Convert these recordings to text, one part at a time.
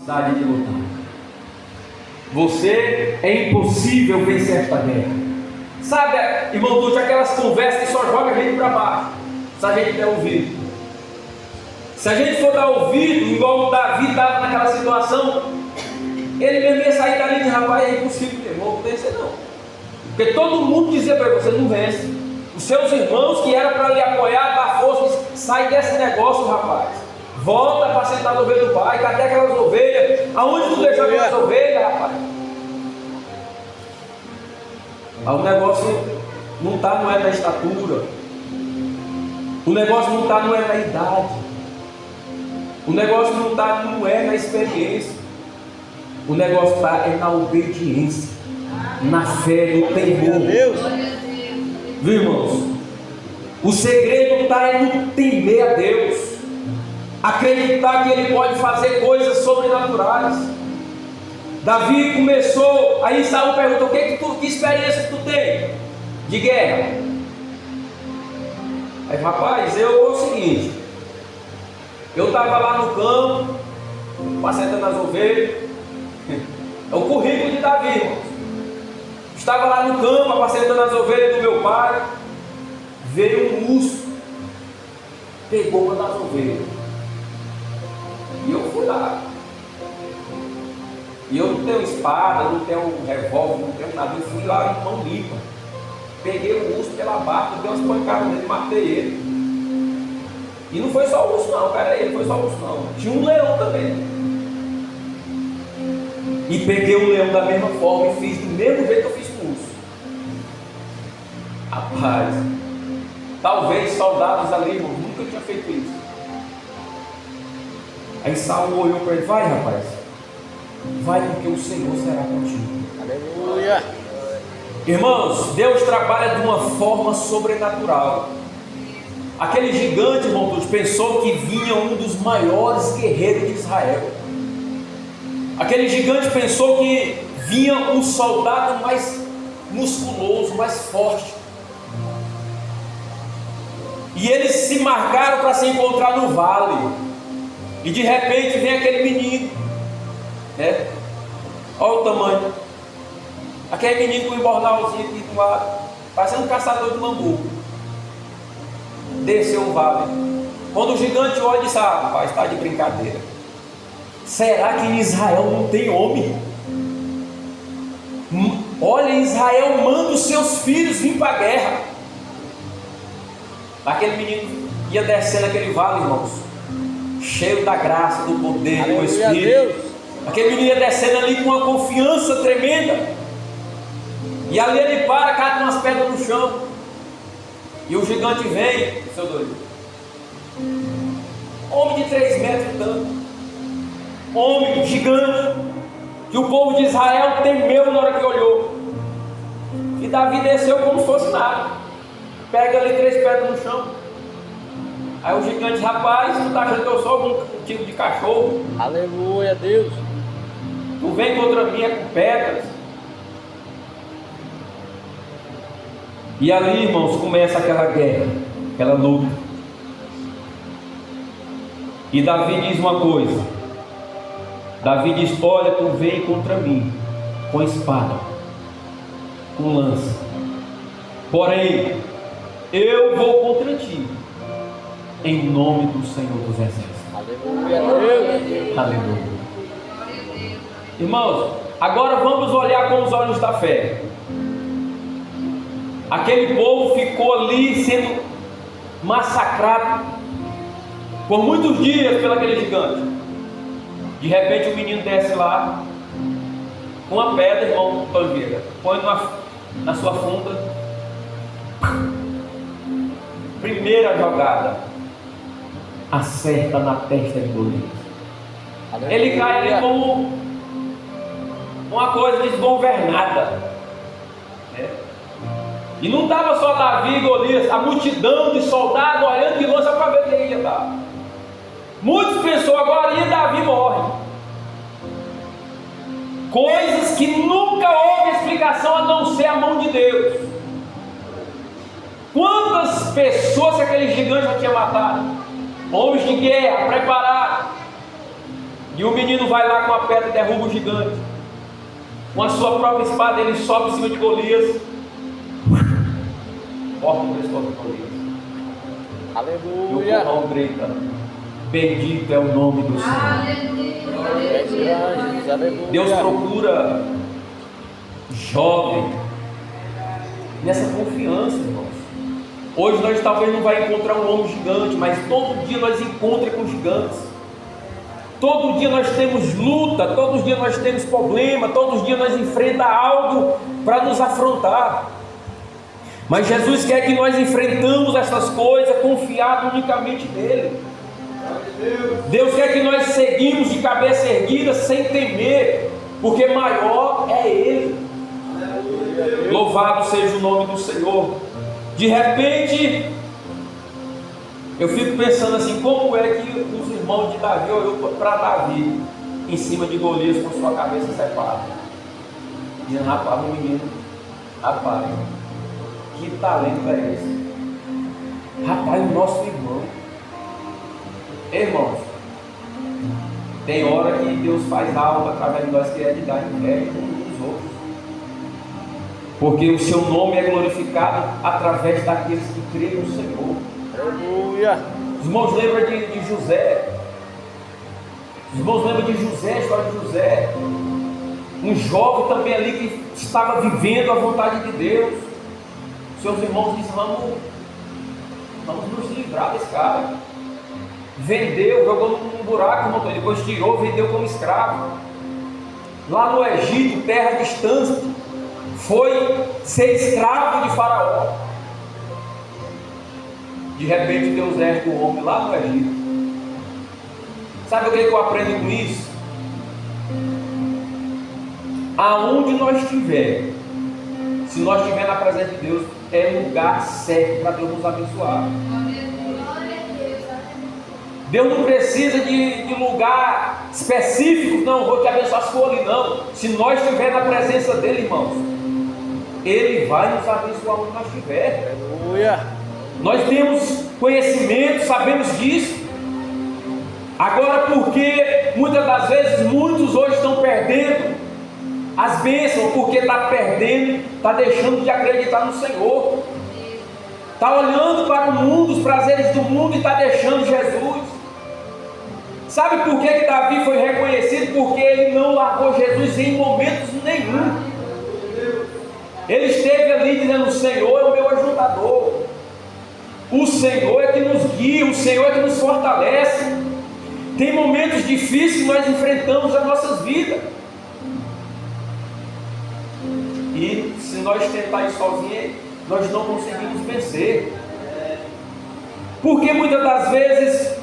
de lutar. Você é impossível vencer esta guerra. Sabe, irmão Tuti, aquelas conversas que só joga a gente para baixo, se a gente der ouvido. Se a gente for dar ouvido, igual o Davi estava naquela situação, ele mesmo ia sair dali de rapaz, é impossível, irmão, não vencer não. Porque todo mundo dizia para ele, você não vence. Os seus irmãos que eram para lhe apoiar, dar força, sai desse negócio, rapaz. Volta para sentar no ovelha do pai, cadê aquelas ovelhas? Aonde tu deixou aquelas ovelhas, rapaz? O negócio não está, não é da estatura. O negócio não está, não é da idade. O negócio não está, não é na experiência. O negócio está é na obediência, na fé, no temor. Viu, irmãos? O segredo está no temer a Deus. Acreditar que Ele pode fazer coisas sobrenaturais. Davi começou, aí Saul perguntou: que experiência tu tem de guerra? Aí, rapaz, é o seguinte, eu estava lá no campo, apacentando as ovelhas. É o currículo de Davi, irmãos. Estava lá no campo, apacentando as ovelhas do meu pai. Veio um urso, pegou uma das ovelhas. E eu fui lá. E eu não tenho espada, não tenho revólver, não tenho nada. Eu fui lá em mão limpa. Peguei o urso pela barba, dei umas pancadas nele, matei ele. E não foi só o urso não, cara, ele foi só o urso não. Tinha um leão também. E peguei o leão da mesma forma e fiz do mesmo jeito que eu fiz com o urso. Rapaz, talvez soldados ali, irmão, nunca tinha feito isso. Aí Saul olhou para ele: vai, rapaz, vai, porque o Senhor será contigo. Aleluia. Irmãos, Deus trabalha de uma forma sobrenatural. Aquele gigante, irmão, pensou que vinha um dos maiores guerreiros de Israel. Aquele gigante pensou que vinha um soldado mais musculoso, mais forte. E eles se marcaram para se encontrar no vale. E de repente vem aquele menino, né? Olha o tamanho. Aquele menino com o embornalzinho aqui do lado, parecendo um caçador de bambu. Desceu o vale. Quando o gigante olha e disse: ah, rapaz, está de brincadeira. Será que em Israel não tem homem? Olha, Israel manda os seus filhos vir para a guerra. Aquele menino ia descendo aquele vale, irmãos, cheio da graça, do poder, do Espírito. Aquele menino ia descendo ali com uma confiança tremenda. E ali ele para, cata umas pedras no chão. E o gigante vem, seu doido. Homem de 3 metros e tanto. Homem gigante. Que o povo de Israel temeu na hora que olhou. E Davi desceu como se fosse nada. Pega ali 3 pedras no chão. Aí o gigante diz: rapaz, tu tá achando que eu sou algum tipo de cachorro? Aleluia, Deus. Tu vem contra mim com pedras. E ali, irmãos, começa aquela guerra, aquela luta. E Davi diz uma coisa. Davi diz: olha, tu vem contra mim com espada, com lança, porém eu vou contra ti em nome do Senhor dos Exércitos. Aleluia, Deus. Aleluia. Irmãos, agora vamos olhar com os olhos da fé. Aquele povo ficou ali sendo massacrado por muitos dias pelo aquele gigante. De repente o menino desce lá com uma pedra, irmão, panveira, põe na sua funda. Primeira jogada, acerta na testa de Golias. Ele cai ali como uma coisa desgovernada, né? E não estava só Davi e Golias, a multidão de soldados olhando de longe para ver quem ia dar. Muitos pensou: agora ia Davi morre. Coisas que nunca houve explicação a não ser a mão de Deus. Quantas pessoas aquele gigante já tinha matado? Homens de guerra, preparados. E o menino vai lá com a pedra e derruba o gigante. Com a sua própria espada ele sobe em cima de Golias, corta o pescoço de Golias. E o Aleluia. povão grita: bendito é o nome do Senhor. Aleluia. Deus procura jovem nessa confiança, irmãos. Hoje nós talvez não vai encontrar um homem gigante, mas todo dia nós encontramos com gigantes. Todo dia nós temos luta, todos os dias nós temos problema, todos os dias nós enfrentamos algo para nos afrontar. Mas Jesus quer que nós enfrentamos essas coisas confiado unicamente nele. Deus quer que nós seguimos de cabeça erguida sem temer, porque maior é Ele. Louvado seja o nome do Senhor. De repente, eu fico pensando assim, como é que os irmãos de Davi olhou para Davi em cima de Golias com sua cabeça separada, dizendo: rapaz, meu menino, rapaz, que talento é esse? Rapaz, o nosso irmão. Irmãos, tem hora que Deus faz algo através de nós que é de dar inveja uns dos outros, porque o seu nome é glorificado através daqueles que creem no Senhor. Aleluia. Os irmãos lembram de José. Os irmãos lembram de José, a história de José, um jovem também ali que estava vivendo a vontade de Deus. Seus irmãos dizem: vamos nos livrar desse cara. Vendeu, jogou num buraco, depois tirou, vendeu como escravo. Lá no Egito, terra distante, foi ser escravo de Faraó. De repente Deus ergue o homem lá no Egito. Sabe o que eu aprendo com isso? Aonde nós estiver, se nós estiver na presença de Deus, é lugar certo para Deus nos abençoar. Deus não precisa de lugar específico, não, vou te abençoar se for ali, não. Se nós estivermos na presença dele, irmãos, Ele vai nos abençoar onde nós estivermos. Aleluia. Nós temos conhecimento, sabemos disso. Agora, porque muitas das vezes muitos hoje estão perdendo as bênçãos, porque está perdendo, está deixando de acreditar no Senhor, está olhando para o mundo, os prazeres do mundo, e está deixando Jesus. Sabe por que Davi foi reconhecido? Porque ele não largou Jesus em momentos nenhum. Ele esteve ali dizendo: o Senhor é o meu ajudador, o Senhor é que nos guia, o Senhor é que nos fortalece. Tem momentos difíceis que nós enfrentamos nas nossas vidas, e se nós tentar ir sozinhos, nós não conseguimos vencer. Porque muitas das vezes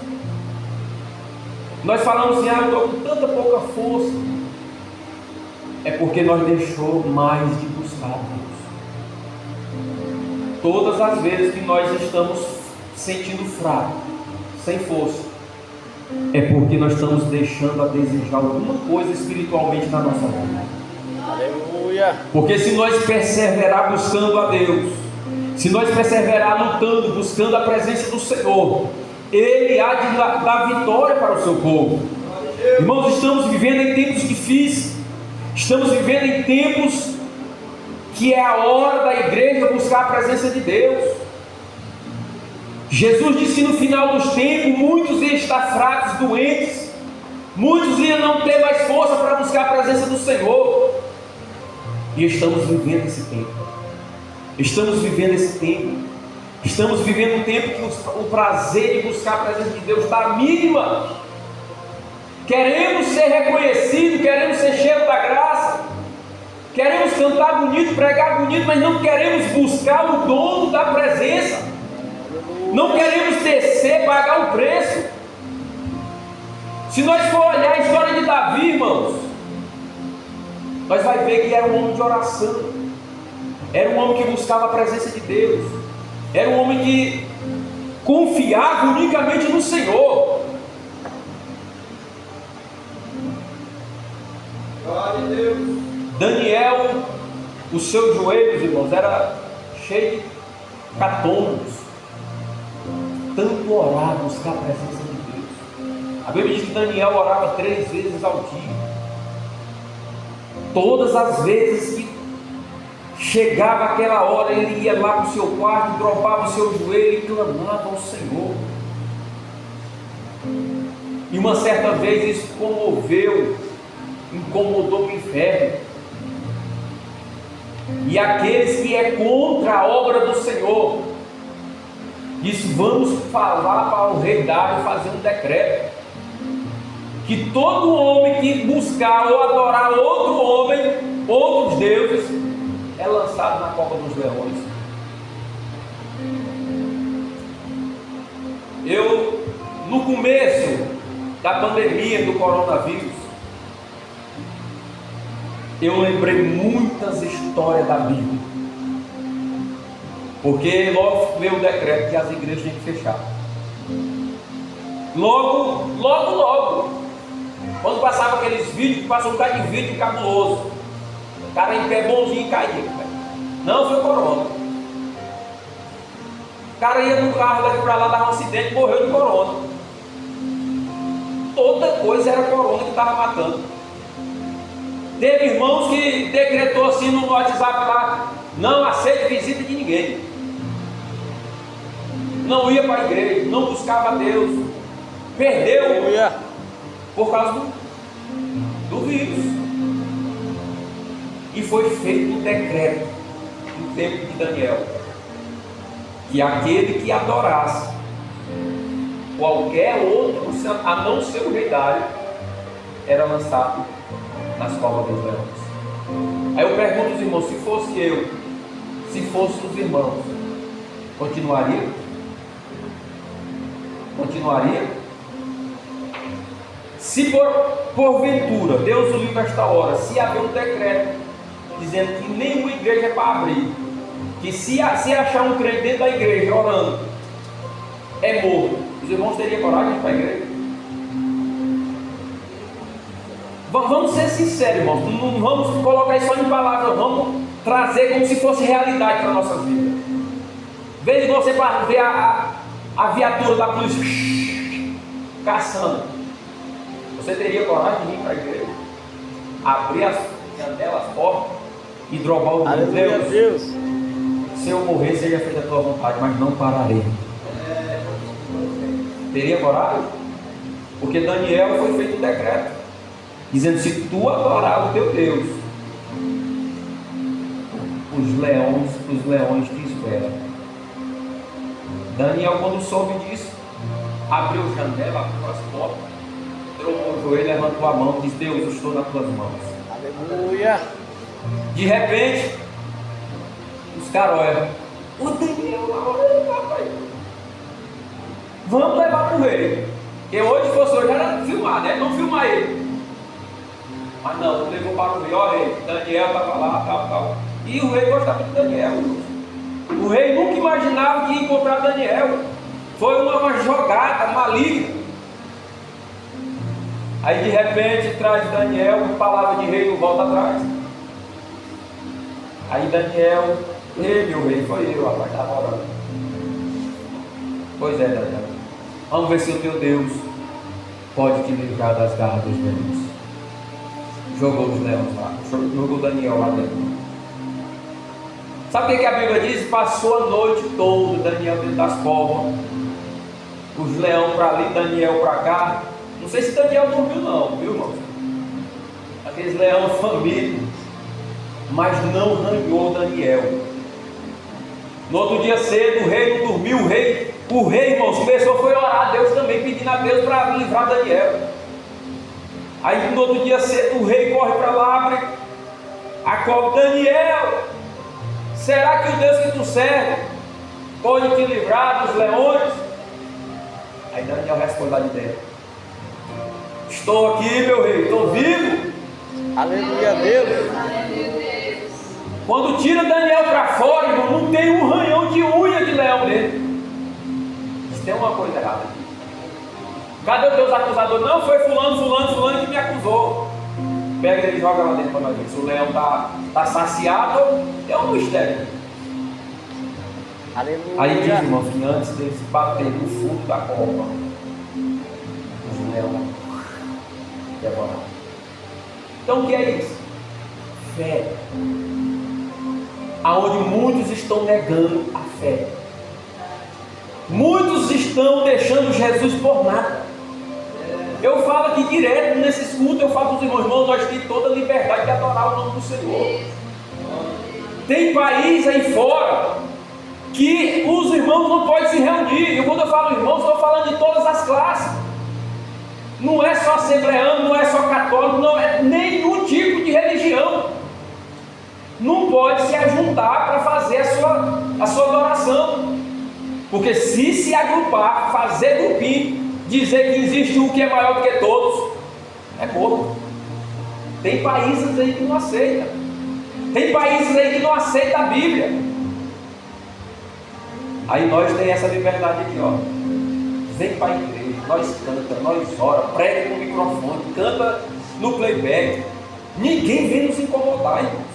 nós falamos assim: eu estou com tanta pouca força. É porque nós deixamos mais de buscar Deus. Todas as vezes que nós estamos sentindo fraco, sem força, é porque nós estamos deixando a desejar alguma coisa espiritualmente na nossa vida. Aleluia. Porque se nós perseverar buscando a Deus, se nós perseverar lutando, buscando a presença do Senhor, Ele há de dar vitória para o seu povo. Irmãos, estamos vivendo em tempos difíceis. Estamos vivendo em tempos que é a hora da igreja buscar a presença de Deus. Jesus disse: no final dos tempos, muitos iam estar fracos, doentes, muitos iam não ter mais força para buscar a presença do Senhor. E estamos vivendo esse tempo. Estamos vivendo esse tempo. Estamos vivendo um tempo que o prazer de buscar a presença de Deus está mínima. Queremos ser reconhecidos, queremos ser cheios da graça, queremos cantar bonito, pregar bonito, mas não queremos buscar o dono da presença. Não queremos descer, pagar o preço. Se nós for olhar a história de Davi, irmãos, nós vamos ver que era um homem de oração, era um homem que buscava a presença de Deus, era um homem que confiava unicamente no Senhor. Glória a Deus. Daniel, os seus joelhos, irmãos, era cheio de catombos, tanto orar, buscar a presença de Deus. A Bíblia diz que Daniel orava 3 vezes ao dia. Todas as vezes que chegava aquela hora, ele ia lá para o seu quarto, dobrava o seu joelho e clamava ao Senhor. E uma certa vez isso incomodou o inferno. E aqueles que é contra a obra do Senhor, disse: vamos falar para o rei Dário fazer um decreto, que todo homem que buscar ou adorar outro homem, outros deuses, é lançado na cova dos leões. No começo da pandemia do coronavírus, eu lembrei muitas histórias da Bíblia, porque logo veio o decreto que as igrejas tinham que fechar. Logo, quando passava aqueles vídeos, passou um bocado de vídeo cabuloso, o cara em pé bonzinho e caía. Não foi corona. O cara ia no carro daqui para lá, dava um acidente e morreu de corona. Toda coisa era corona que estava matando. Teve irmãos que decretou assim no WhatsApp lá: não aceite visita de ninguém. Não ia para a igreja, não buscava Deus. Perdeu por causa do vírus. E foi feito um decreto no tempo de Daniel, que aquele que adorasse qualquer outro, a não ser o rei Dário, era lançado nas covas dos leões. Aí eu pergunto aos irmãos: se fosse eu, se fosse os irmãos, continuaria? Continuaria? Se porventura, Deus o livre esta hora, se haver um decreto dizendo que nenhuma igreja é para abrir, que se achar um crente dentro da igreja orando, é morto, os irmãos teriam coragem de ir para a igreja? Vamos ser sinceros, irmãos, não vamos colocar isso só em palavras, vamos trazer como se fosse realidade para a nossa vida. Veja você para ver a viatura da polícia caçando. Você teria coragem de ir para a igreja, abrir as janelas, as portas e drobar o nome de Deus? Se eu morrer, seja feita a tua vontade, mas não pararei. Teria coragem? Porque Daniel foi feito um decreto dizendo: se tu adorar o teu Deus, os leões te esperam. Daniel, quando soube disso, abriu a janela, abriu as portas, trocou o joelho, levantou a mão e disse: Deus, eu estou nas tuas mãos. Aleluia. De repente, os caras olham: o Daniel lá, rapaz, vamos levar para o rei. Porque hoje fosse hoje era filmar, né? Não filmar ele. Mas não levou para o rei. Olha, rei, Daniel estava lá, tal. E o rei gostava de Daniel. O rei nunca imaginava que ia encontrar Daniel. Foi uma jogada maligna. Aí de repente traz Daniel, palavra de rei, não volta atrás. Aí Daniel: ei, meu rei, foi eu, rapaz, estava orando. Pois é, Daniel, vamos ver se o teu Deus pode te livrar das garras dos leões. Jogou os leões lá, jogou Daniel lá dentro. Sabe o que a Bíblia diz? Passou a noite toda Daniel dentro das covas, os leões para ali, Daniel para cá. Não sei se Daniel dormiu não, viu, irmão? Aqueles leões famintos, mas não ranhou Daniel. No outro dia cedo, o rei não dormiu. O rei, irmãos, começou foi orar a Deus também, pedindo a Deus para livrar Daniel. Aí no outro dia cedo, o rei corre para lá, abre a cova: Daniel, será que o Deus que tu serve pode te livrar dos leões? Aí Daniel responde lá de dentro: estou aqui, meu rei, estou vivo. Aleluia a Deus. Quando tira Daniel para fora, irmão, não tem um ranhão de unha de leão dele. Isso tem uma coisa errada aqui. Cadê os teus acusadores? Não, foi fulano que me acusou. Pega ele e joga lá dentro para nós ver se o leão está saciado. É um mistério. Aleluia. Aí diz, irmãos, que antes dele se bater no fundo da cova, os leão vai devorar. Então o que é isso? Fé. Aonde muitos estão negando a fé. Muitos estão deixando Jesus por nada. Eu falo aqui direto nesses cultos, eu falo para os irmãos, nós temos toda a liberdade de adorar o nome do Senhor. Tem país aí fora que os irmãos não podem se reunir. E quando eu falo irmãos, estou falando de todas as classes. Não é só assembleano, não é só católico, não é nenhum tipo de religião. Não pode se ajuntar para fazer a sua adoração. Porque se agrupar, fazer grupinho, dizer que existe um que é maior do que todos, é pouco. Tem países aí que não aceitam. Tem países aí que não aceitam a Bíblia. Aí nós temos essa liberdade aqui, ó. Vem para a igreja, nós canta, nós ora, prega com o microfone, canta no playback. Ninguém vem nos incomodar, irmãos.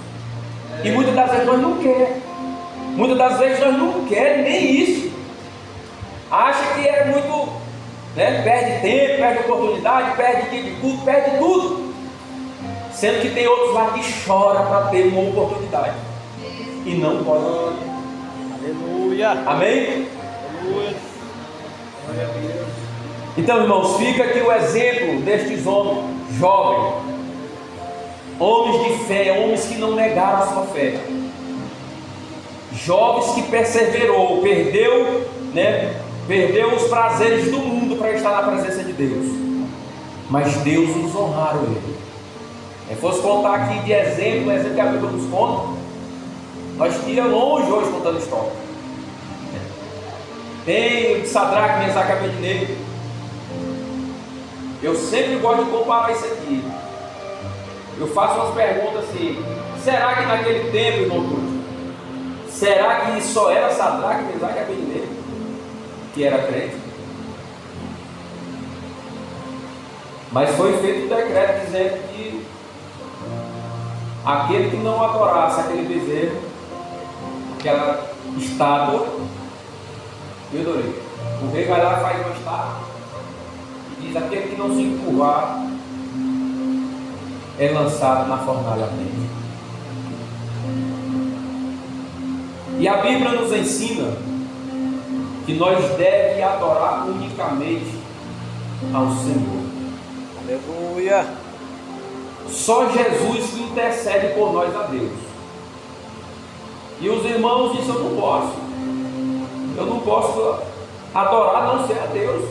E muitas das vezes nós não queremos. Muitas das vezes nós não queremos nem isso. Acha que é muito, né? Perde tempo, perde oportunidade, perde dia de culto, perde tudo. Sendo que tem outros lá que choram para ter uma oportunidade. E não podem. Aleluia. Amém? Aleluia. Então, irmãos, fica aqui o exemplo destes homens jovens. Homens de fé, homens que não negaram a sua fé. Jovens que perseverou, perdeu os prazeres do mundo para estar na presença de Deus. Mas Deus os honraram ele. Se fosse contar aqui de exemplo que a Bíblia nos conta, nós iríamos longe hoje contando história. Tem Sadraque, Mesaque e Abednego. Eu sempre gosto de comparar isso aqui. Eu faço umas perguntas assim: será que naquele tempo, irmão Túlio, será que só era Sadraque, Mesaque e Abednego que era crente? Mas foi feito um decreto dizendo que aquele que não adorasse aquele bezerro, aquela estátua, eu adorei. O rei vai lá e faz uma estátua e diz: aquele que não se encurvar é lançado na fornalha ardente. E a Bíblia nos ensina que nós devemos adorar unicamente ao Senhor. Aleluia. Só Jesus que intercede por nós a Deus. E os irmãos dizem: eu não posso. Eu não posso adorar a não ser a Deus.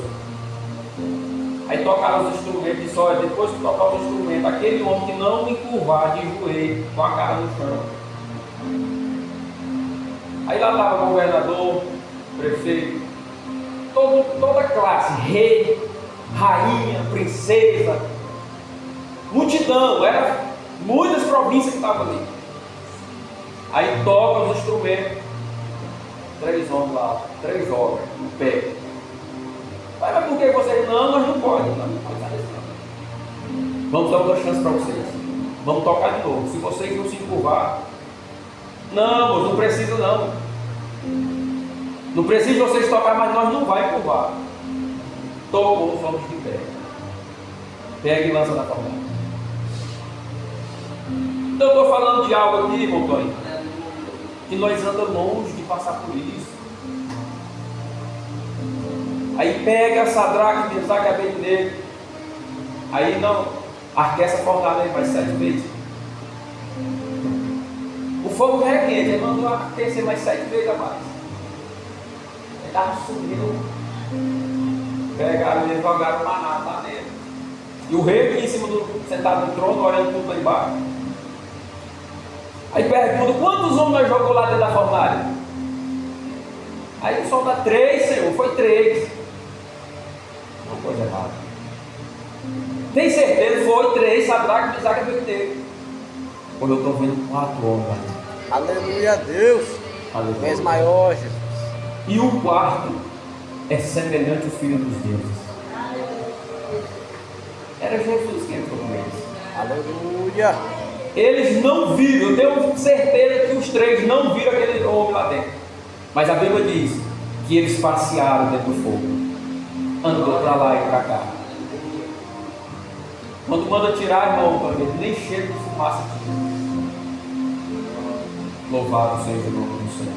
Aí tocaram os instrumentos e disse: olha, depois que tocar os instrumentos, aquele homem que não me encurvar de joelho, com a cara no chão. Aí lá estava o governador, prefeito, toda a classe, rei, rainha, princesa, multidão, era muitas províncias que estavam ali. Aí tocam os instrumentos, 3 homens lá, 3 jovens, no pé. Mas por que vocês? Não, nós não podemos. Vamos dar outra chance para vocês. Vamos tocar de novo. Se vocês não se encurvar, não, não precisa não. Não precisa de vocês tocar, mas nós não vai encurvar. Tocou os homens de pé. Pega e lança na fornalha. Então eu estou falando de algo aqui, irmão Tony, que nós andamos longe de passar por isso. Aí pega Sadraque, Mesaque e Abednego. Aí não, arqueia essa fornalha aí mais 7 vezes. O fogo já é quente, ele mandou aquecer mais 7 vezes a mais. Ele estava subindo. Pegaram e jogaram maná lá dentro. E o rei aqui em cima sentado no trono, olhando tudo lá embaixo. Aí pergunta: quantos homens nós jogou lá dentro da fornalha? Aí o sol dá 3, Senhor, foi 3. Uma coisa errada. Tem certeza? Foi 3, Sadraque, Mesaque e Abednego. Quando eu estou vendo 4 homens lá. Aleluia a Deus. Aleluia. És maior, Jesus. E o quarto é semelhante ao Filho dos Deuses. Era Jesus que entrou com eles. Aleluia. Eles não viram, eu tenho certeza que os 3 não viram aquele homem lá dentro. Mas a Bíblia diz que eles passearam dentro do fogo, andou para lá e para cá. Quando manda tirar, irmão, nem cheiro de fumaça tinha. Louvado seja o nome do Senhor.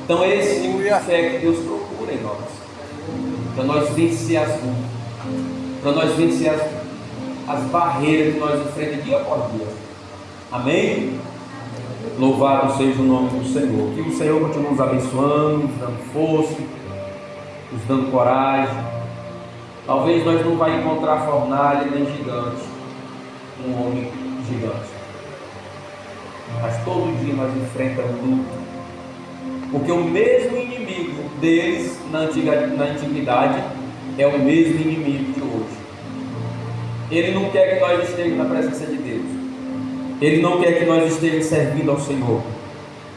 Então é esse tipo de fé que Deus procura em nós. Para nós vencer as lutas. Para nós vencer as barreiras que nós enfrentamos dia após dia. Amém? Louvado seja o nome do Senhor. Que o Senhor continue nos abençoando, nos dando força, nos dando coragem. Talvez nós não vai encontrar fornalha nem gigante, um homem gigante. Mas todo dia nós enfrentamos luta. Porque o mesmo inimigo deles na antiguidade é o mesmo inimigo de hoje. Ele não quer que nós estejamos na presença de Deus. Ele não quer que nós estejamos servindo ao Senhor.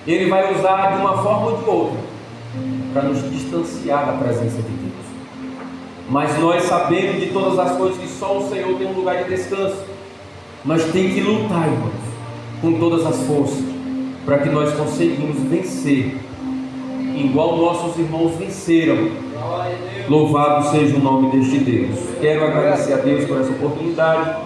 Ele vai usar de uma forma ou de outra para nos distanciar da presença de Deus. Mas nós sabemos de todas as coisas que só o Senhor tem um lugar de descanso. Nós temos que lutar, irmãos, com todas as forças, para que nós conseguimos vencer, igual nossos irmãos venceram. Louvado seja o nome deste Deus. Quero agradecer a Deus por essa oportunidade.